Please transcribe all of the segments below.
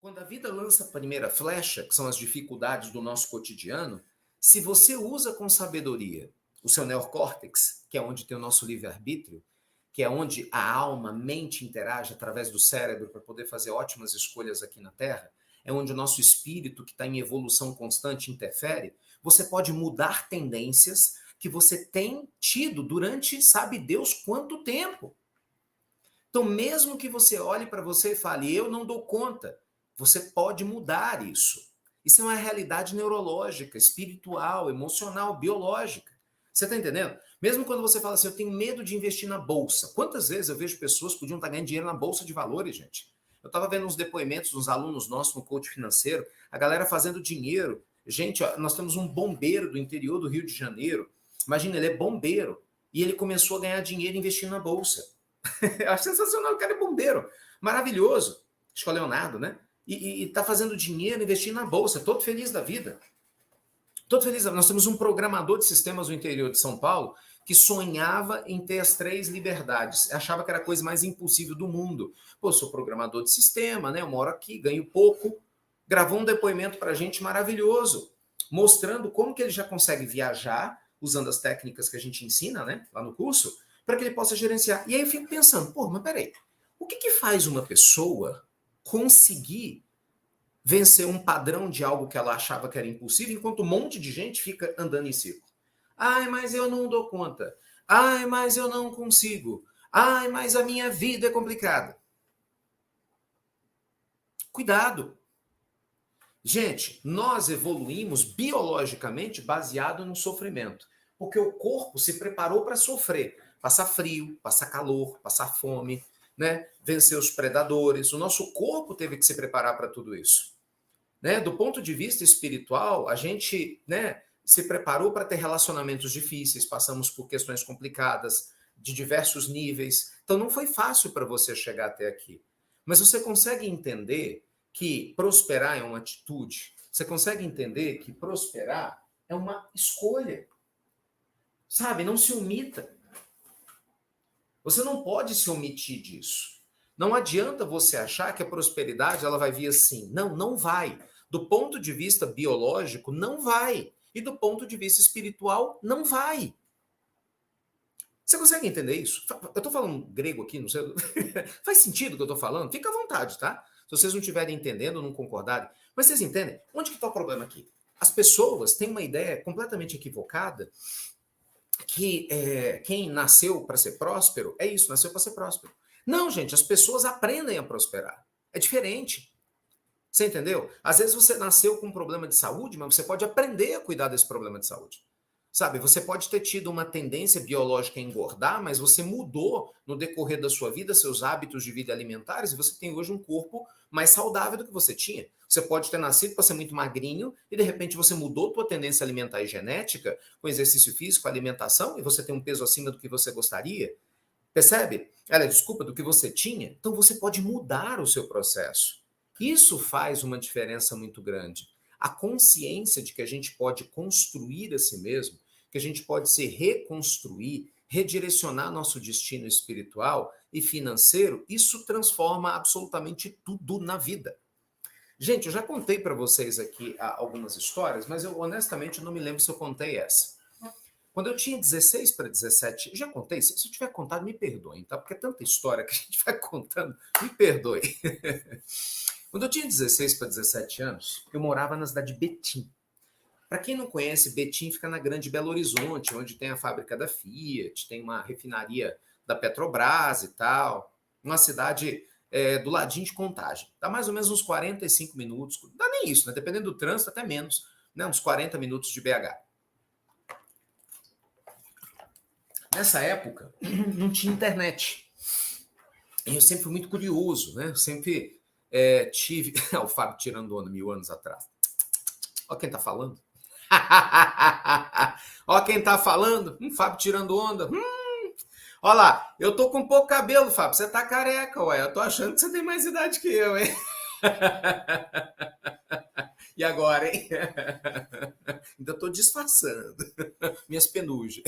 Quando a vida lança a primeira flecha, que são as dificuldades do nosso cotidiano, se você usa com sabedoria o seu neocórtex, que é onde tem o nosso livre-arbítrio, que é onde a alma, a mente interage através do cérebro para poder fazer ótimas escolhas aqui na Terra, é onde o nosso espírito, que está em evolução constante, interfere, você pode mudar tendências que você tem tido durante, sabe Deus, quanto tempo. Então, mesmo que você olhe para você e fale, eu não dou conta, você pode mudar isso. Isso é uma realidade neurológica, espiritual, emocional, biológica. Você está entendendo? Mesmo quando você fala assim, eu tenho medo de investir na bolsa. Quantas vezes eu vejo pessoas que podiam estar ganhando dinheiro na bolsa de valores, gente? Eu estava vendo uns depoimentos dos alunos nossos no coach financeiro, a galera fazendo dinheiro. Gente, ó, nós temos um bombeiro do interior do Rio de Janeiro. Imagina, ele é bombeiro. E ele começou a ganhar dinheiro investindo na bolsa. Eu acho sensacional, o cara é bombeiro. Maravilhoso. Acho que é o Leonardo, né? E tá fazendo dinheiro, investindo na bolsa, todo feliz da vida. Todo feliz. Nós temos um programador de sistemas no interior de São Paulo que sonhava em ter as 3 liberdades. Achava que era a coisa mais impossível do mundo. Pô, sou programador de sistema, né? Eu moro aqui, ganho pouco. Gravou um depoimento pra gente maravilhoso, mostrando como que ele já consegue viajar, usando as técnicas que a gente ensina, né? Lá no curso, para que ele possa gerenciar. E aí eu fico pensando, pô, mas peraí, o que faz uma pessoa conseguir vencer um padrão de algo que ela achava que era impossível, enquanto um monte de gente fica andando em círculo? Ai, mas eu não dou conta. Ai, mas eu não consigo. Ai, mas a minha vida é complicada. Cuidado. Gente, nós evoluímos biologicamente baseado no sofrimento, porque o corpo se preparou para sofrer, passar frio, passar calor, passar fome, né? Vencer os predadores. O nosso corpo teve que se preparar para tudo isso. Né? Do ponto de vista espiritual, a gente, né, se preparou para ter relacionamentos difíceis, passamos por questões complicadas, de diversos níveis. Então não foi fácil para você chegar até aqui. Mas você consegue entender que prosperar é uma atitude? Você consegue entender que prosperar é uma escolha? Sabe? Não se omita. Você não pode se omitir disso. Não adianta você achar que a prosperidade ela vai vir assim. Não, não vai. Do ponto de vista biológico, não vai. E do ponto de vista espiritual, não vai. Você consegue entender isso? Eu estou falando grego aqui, não sei. Faz sentido o que eu estou falando? Fica à vontade, tá? Se vocês não estiverem entendendo ou não concordarem. Mas vocês entendem? Onde que está o problema aqui? As pessoas têm uma ideia completamente equivocada que quem nasceu para ser próspero é isso, nasceu para ser próspero. Não, gente, as pessoas aprendem a prosperar. É diferente. Você entendeu? Às vezes você nasceu com um problema de saúde, mas você pode aprender a cuidar desse problema de saúde. Sabe, você pode ter tido uma tendência biológica a engordar, mas você mudou no decorrer da sua vida seus hábitos de vida alimentares e você tem hoje um corpo mais saudável do que você tinha. Você pode ter nascido para ser muito magrinho e de repente você mudou tua tendência alimentar e genética com exercício físico, alimentação e você tem um peso acima do que você gostaria. Percebe? Desculpa, do que você tinha. Então você pode mudar o seu processo. Isso faz uma diferença muito grande. A consciência de que a gente pode construir a si mesmo, que a gente pode se reconstruir, redirecionar nosso destino espiritual e financeiro, isso transforma absolutamente tudo na vida. Gente, eu já contei para vocês aqui algumas histórias, mas eu honestamente não me lembro se eu contei essa. Quando eu tinha 16 para 17, já contei? Se eu tiver contado, me perdoem, tá? Porque é tanta história que a gente vai contando, me perdoe. Quando eu tinha 16 para 17 anos, eu morava na cidade de Betim. Para quem não conhece, Betim fica na Grande Belo Horizonte, onde tem a fábrica da Fiat, tem uma refinaria da Petrobras e tal. Uma cidade do ladinho de Contagem. Dá mais ou menos uns 45 minutos, dá nem isso, né? Dependendo do trânsito, até menos, né? Uns 40 minutos de BH. Nessa época, não tinha internet. E eu sempre fui muito curioso, né? Eu sempre tive... o Fábio tirando onda 1000 anos atrás. Olha quem tá falando. Olha quem tá falando. Fábio tirando onda. Olha lá, eu tô com pouco cabelo, Fábio. Você tá careca, ué. Eu tô achando que você tem mais idade que eu, hein? E agora, hein? Ainda tô disfarçando. Minhas penugem.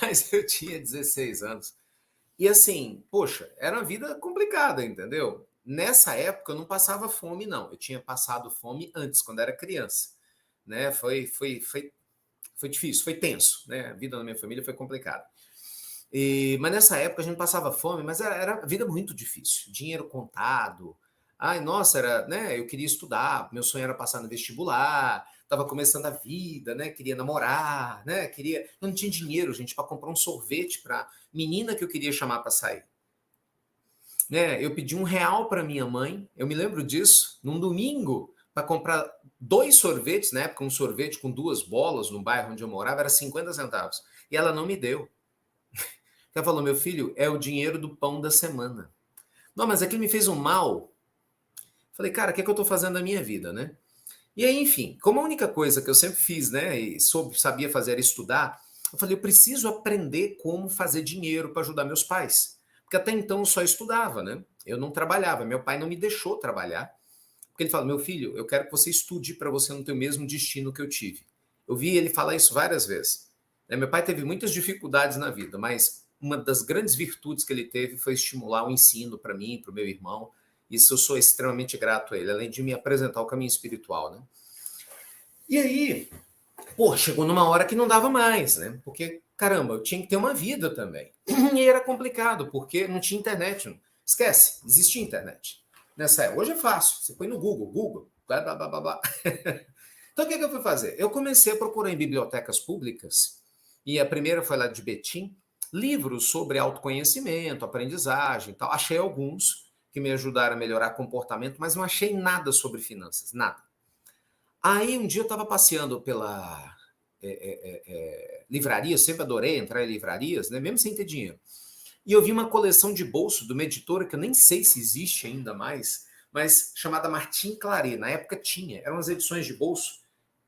Mas eu tinha 16 anos. E assim, poxa, era uma vida complicada, entendeu? nessa época eu não passava fome, não. Eu tinha passado fome antes, quando era criança. Né? Foi difícil, foi tenso. Né? A vida na minha família foi complicada. Mas nessa época a gente passava fome, mas era vida muito difícil. Dinheiro contado. Ai, nossa, né? Eu queria estudar, meu sonho era passar no vestibular, estava começando a vida, né? Queria namorar, né? Eu não tinha dinheiro, gente, para comprar um sorvete para menina que eu queria chamar para sair. Né? Eu pedi R$ 1 para minha mãe, eu me lembro disso, num domingo, para comprar 2 sorvetes, na época um sorvete com 2 bolas no bairro onde eu morava era 50 centavos. E ela não me deu. Ela falou, meu filho, é o dinheiro do pão da semana. Não, mas aquilo me fez um mal. Falei, cara, o que é que eu estou fazendo na minha vida, né? E aí, enfim, como a única coisa que eu sempre fiz, né, e sabia fazer era estudar, eu falei, eu preciso aprender como fazer dinheiro para ajudar meus pais. Porque até então eu só estudava, né? Eu não trabalhava, meu pai não me deixou trabalhar. Porque ele fala, meu filho, eu quero que você estude para você não ter o mesmo destino que eu tive. Eu vi ele falar isso várias vezes. Meu pai teve muitas dificuldades na vida, mas uma das grandes virtudes que ele teve foi estimular o ensino para mim, para o meu irmão. Isso eu sou extremamente grato a ele, além de me apresentar o caminho espiritual, né? E aí, pô, chegou numa hora que não dava mais, né? Porque, caramba, eu tinha que ter uma vida também. E era complicado, porque não tinha internet. Esquece, existia internet. Nessa época. Hoje é fácil, você põe no Google, blá, blá, blá, blá, blá. Então, o que eu fui fazer? Eu comecei a procurar em bibliotecas públicas, e a primeira foi lá de Betim, livros sobre autoconhecimento, aprendizagem e tal. Achei alguns que me ajudaram a melhorar comportamento, mas não achei nada sobre finanças, nada. Aí um dia eu estava passeando pela livraria, sempre adorei entrar em livrarias, né, mesmo sem ter dinheiro. E eu vi uma coleção de bolso de uma editora que eu nem sei se existe ainda mais, mas chamada Martin Claret. Na época tinha, eram as edições de bolso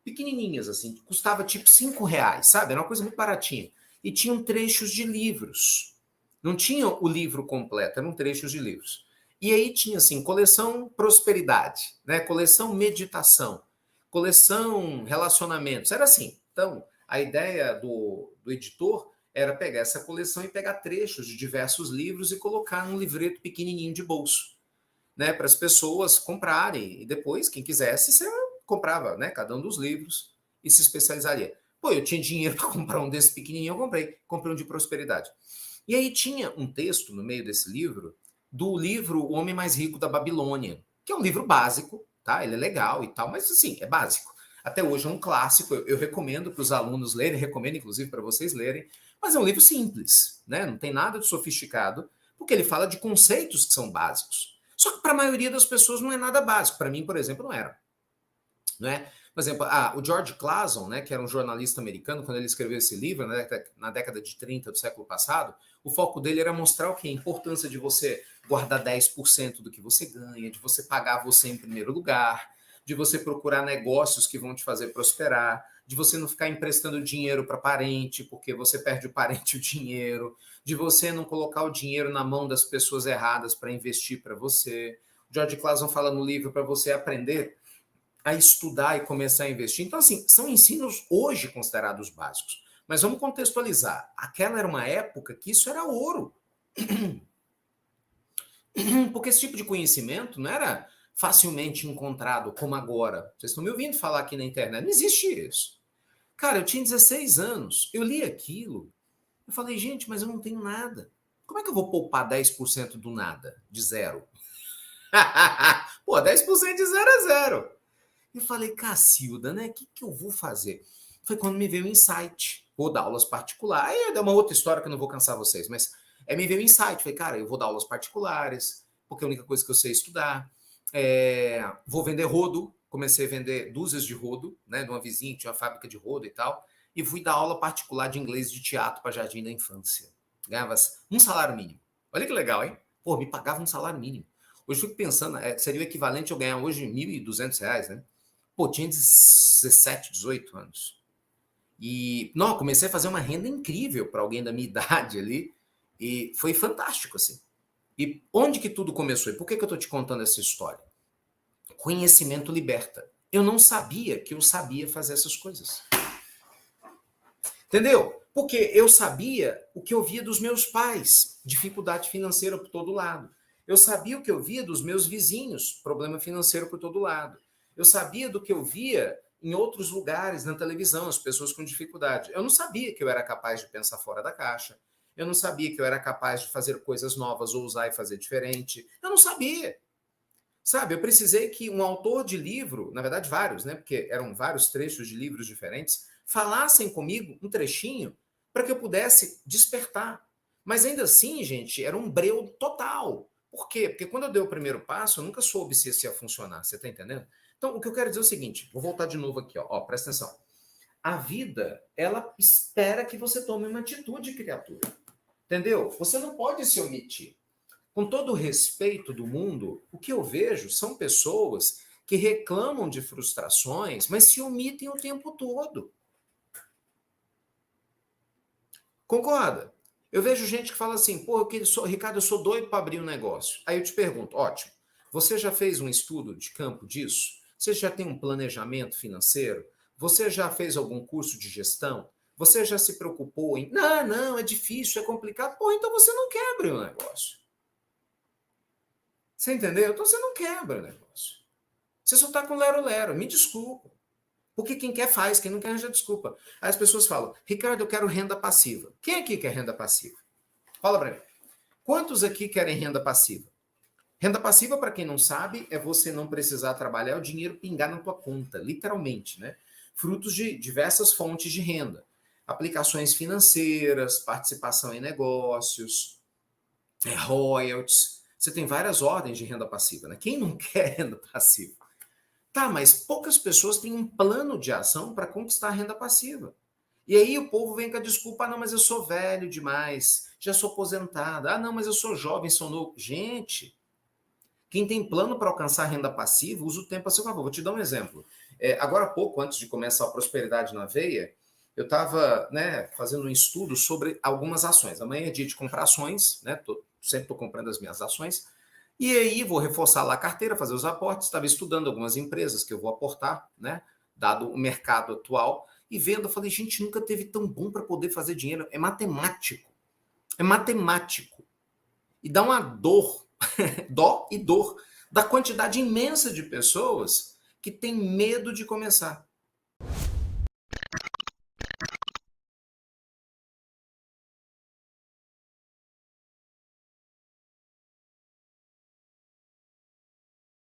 pequenininhas, assim, custava tipo R$ 5, sabe? Era uma coisa muito baratinha. E tinham trechos de livros. Não tinha o livro completo, eram trechos de livros. E aí tinha, assim, coleção prosperidade, né? Coleção meditação, coleção relacionamentos. Era assim. Então, a ideia do editor era pegar essa coleção e pegar trechos de diversos livros e colocar num livreto pequenininho de bolso, né? Para as pessoas comprarem. E depois, quem quisesse, você comprava, né? Cada um dos livros e se especializaria. Pô, eu tinha dinheiro para comprar um desse pequenininho, eu comprei um de prosperidade. E aí tinha um texto no meio desse livro, do livro O Homem Mais Rico da Babilônia, que é um livro básico, tá? Ele é legal e tal, mas assim, é básico. Até hoje é um clássico, eu recomendo para os alunos lerem, recomendo inclusive para vocês lerem, mas é um livro simples, né? Não tem nada de sofisticado, porque ele fala de conceitos que são básicos. Só que para a maioria das pessoas não é nada básico. Para mim, por exemplo, não era. Né? Por exemplo, o George Clason, né, que era um jornalista americano, quando ele escreveu esse livro, na década de 30 do século passado, o foco dele era mostrar o quê? A importância de você guardar 10% do que você ganha, de você pagar você em primeiro lugar, de você procurar negócios que vão te fazer prosperar, de você não ficar emprestando dinheiro para parente, porque você perde o parente o dinheiro, de você não colocar o dinheiro na mão das pessoas erradas para investir para você. O George Clason fala no livro para você aprender a estudar e começar a investir. Então, assim, são ensinos hoje considerados básicos. Mas vamos contextualizar. Aquela era uma época que isso era ouro. Porque esse tipo de conhecimento não era facilmente encontrado como agora. Vocês estão me ouvindo falar aqui na internet. Não existe isso. Cara, eu tinha 16 anos. Eu li aquilo. Eu falei, gente, mas eu não tenho nada. Como é que eu vou poupar 10% do nada? De zero? Pô, 10% de zero é zero. Eu falei, Cacilda, né? O que eu vou fazer? Foi quando me veio o insight. Vou dar aulas particulares. Aí é uma outra história que eu não vou cansar vocês, mas me veio o insight. Falei, cara, eu vou dar aulas particulares, porque é a única coisa que eu sei estudar. Vou vender rodo. Comecei a vender dúzias de rodo, né? De uma vizinha que tinha uma fábrica de rodo e tal. E fui dar aula particular de inglês de teatro para Jardim da Infância. Ganhava um salário mínimo. Olha que legal, hein? Pô, me pagava um salário mínimo. Hoje eu fico pensando, seria o equivalente a eu ganhar hoje R$ 1.200, né? Pô, tinha 17, 18 anos. E, não, comecei a fazer uma renda incrível para alguém da minha idade ali. E foi fantástico, assim. E onde que tudo começou? E por que eu estou te contando essa história? Conhecimento liberta. Eu não sabia que eu sabia fazer essas coisas. Entendeu? Porque eu sabia o que eu via dos meus pais. Dificuldade financeira por todo lado. Eu sabia o que eu via dos meus vizinhos, problema financeiro por todo lado. Eu sabia do que eu via em outros lugares, na televisão, as pessoas com dificuldade. Eu não sabia que eu era capaz de pensar fora da caixa. Eu não sabia que eu era capaz de fazer coisas novas, ousar e fazer diferente. Eu não sabia. Sabe, eu precisei que um autor de livro, na verdade vários, né, porque eram vários trechos de livros diferentes, falassem comigo um trechinho para que eu pudesse despertar. Mas ainda assim, gente, era um breu total. Por quê? Porque quando eu dei o primeiro passo, eu nunca soube se isso ia funcionar, você está entendendo? Então, o que eu quero dizer é o seguinte, vou voltar de novo aqui, ó, presta atenção. A vida, ela espera que você tome uma atitude, criatura. Entendeu? Você não pode se omitir. Com todo o respeito do mundo, o que eu vejo são pessoas que reclamam de frustrações, mas se omitem o tempo todo. Concorda? Eu vejo gente que fala assim, pô, Ricardo, eu sou doido para abrir um negócio. Aí eu te pergunto, ótimo, você já fez um estudo de campo disso? Você já tem um planejamento financeiro? Você já fez algum curso de gestão? Você já se preocupou em, não, é difícil, é complicado. Pô, então você não quer abrir um negócio. Você entendeu? Então você não quebra o negócio. Você só está com lero-lero. Me desculpa. Porque quem quer faz, quem não quer já desculpa. Aí as pessoas falam, Ricardo, eu quero renda passiva. Quem aqui quer renda passiva? Fala para mim. Quantos aqui querem renda passiva? Renda passiva, para quem não sabe, é você não precisar trabalhar, o dinheiro pingar na tua conta, literalmente, né? Frutos de diversas fontes de renda. Aplicações financeiras, participação em negócios, royalties. Você tem várias ordens de renda passiva, né? Quem não quer renda passiva? Tá, mas poucas pessoas têm um plano de ação para conquistar a renda passiva. E aí o povo vem com a desculpa, não, mas eu sou velho demais, já sou aposentada. Ah, não, mas eu sou jovem, sou novo. Gente, quem tem plano para alcançar a renda passiva, usa o tempo a seu favor. Vou te dar um exemplo. Agora há pouco, antes de começar a Prosperidade na Veia, eu estava fazendo um estudo sobre algumas ações. Amanhã é dia de comprar ações, né? Sempre estou comprando as minhas ações. E aí vou reforçar lá a carteira, fazer os aportes. Estava estudando algumas empresas que eu vou aportar, né? Dado o mercado atual. E vendo, eu falei, gente, nunca teve tão bom para poder fazer dinheiro. É matemático. É matemático. E dá uma dor, dó e dor, da quantidade imensa de pessoas que têm medo de começar.